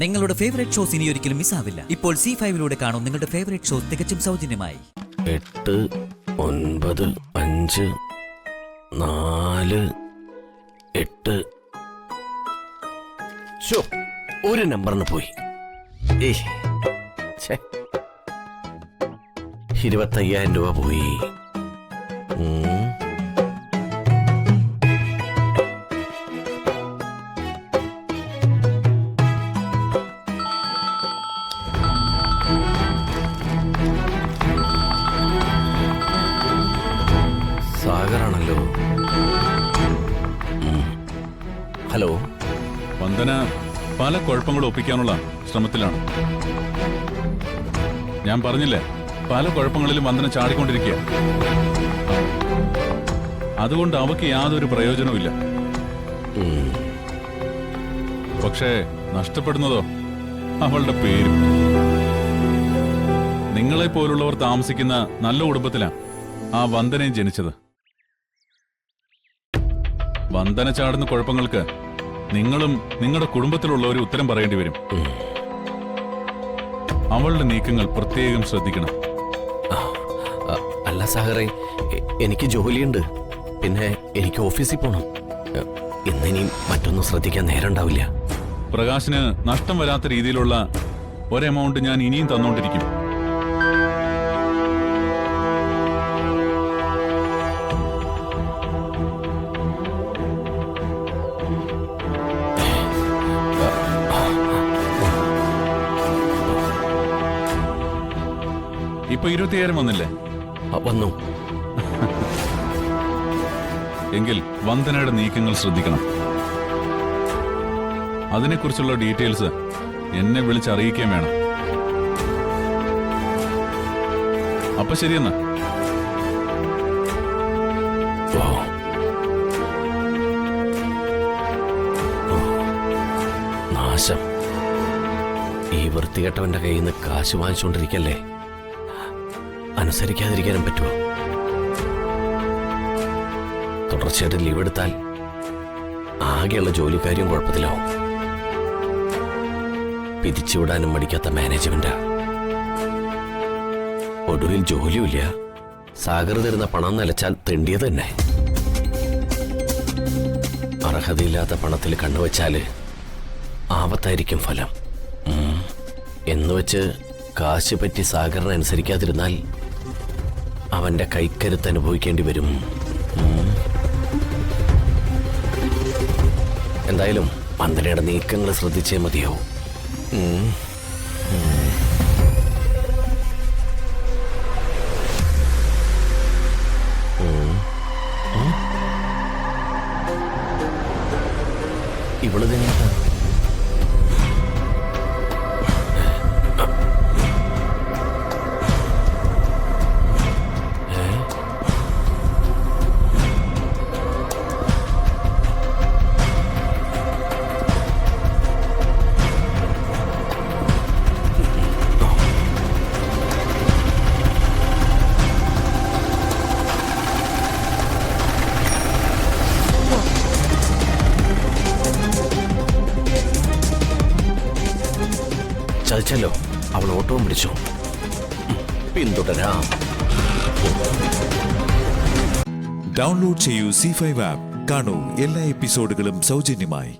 നിങ്ങളുടെ favourite shows ഇനി ഒരിക്കലും മിസ്സാവില്ല. ഇപ്പോൾ C5 കാണും നിങ്ങളുടെ ഫേവറേറ്റ് ഷോസ് തികച്ചും സൗജന്യമായി. 8 9 5 4 8 ഒരു നമ്പറിന് പോയി. 25,000 രൂപ പോയി. സാഗറാണല്ലോ. ഹലോ. വന്ദന പല കുഴപ്പങ്ങളും ഒപ്പിക്കാനുള്ള ശ്രമത്തിലാണ്. ഞാൻ പറഞ്ഞില്ലേ, പല കുഴപ്പങ്ങളിലും വന്ദന ചാടിക്കൊണ്ടിരിക്കുക. അതുകൊണ്ട് അവക്ക് യാതൊരു പ്രയോജനവുമില്ല. പക്ഷേ നഷ്ടപ്പെടുന്നതോ അവളുടെ പേരും. നിങ്ങളെ പോലുള്ളവർ താമസിക്കുന്ന നല്ല കുടുംബത്തിലാണ് ആ വന്ദനയും ജനിച്ചത്. വന്ദന ചാടുന്ന കുഴപ്പങ്ങൾക്ക് നിങ്ങളും നിങ്ങളുടെ കുടുംബത്തിലുള്ളവരും ഉത്തരം പറയേണ്ടി വരും. അവളുടെ നീക്കങ്ങൾ പ്രത്യേകം ശ്രദ്ധിക്കണം. അല്ല സാഗറേ, എനിക്ക് ജോലിയുണ്ട്, പിന്നെ എനിക്ക് ഓഫീസിൽ പോകണം. ഇന്നിനി മറ്റൊന്നും ശ്രദ്ധിക്കാൻ നേരം ഉണ്ടാവില്ല. പ്രകാശിന് നഷ്ടം വരാത്ത രീതിയിലുള്ള ഒരെമൗണ്ട് ഞാൻ ഇനിയും തന്നോണ്ടിരിക്കും. ഇപ്പൊ 25,000 വന്നില്ലേ? വന്നു. എങ്കിൽ വന്ദനയുടെ നീക്കങ്ങൾ ശ്രദ്ധിക്കണം. അതിനെക്കുറിച്ചുള്ള ഡീറ്റെയിൽസ് എന്നെ വിളിച്ചറിയിക്കാൻ വേണം. അപ്പൊ ശരിയെന്നാ. നാശം. ഈ വൃത്തികെട്ടവന്റെ കയ്യിൽ നിന്ന് കാശ് വാങ്ങിച്ചുകൊണ്ടിരിക്കല്ലേ. അനുസരിക്കാതിരിക്കാനും പറ്റുമോ? തുടർച്ചയായിട്ട് ലീവ് എടുത്താൽ ആകെയുള്ള ജോലിക്കാര്യം കുഴപ്പത്തിലാവും. പിരിച്ചുവിടാനും മടിക്കാത്ത മാനേജ്മെന്റാ. ഒടുവിൽ ജോലിയുമില്ല. സാഗർ തരുന്ന പണം നിലച്ചാൽ തെണ്ടിയത് തന്നെ. അർഹതയില്ലാത്ത പണത്തിൽ കണ്ണുവച്ചാല് ആപത്തായിരിക്കും ഫലം. എന്നുവെച്ച് കാശ് പറ്റി സാഗറിനെ അനുസരിക്കാതിരുന്നാൽ അവന്റെ കൈക്കരുത്ത് അനുഭവിക്കേണ്ടി വരും. എന്തായാലും വന്ദനയുടെ നീക്കങ്ങൾ ശ്രദ്ധിച്ചേ മതിയാവും. ഇവള് തന്നെ ചതിച്ചല്ലോ. അവൾ ഓട്ടവും പിടിച്ചു. പിന്തുടരാം. ഡൗൺലോഡ് ചെയ്യൂ C5 ആപ്പ്. കാണൂ എല്ലാ എപ്പിസോഡുകളും സൗജന്യമായി.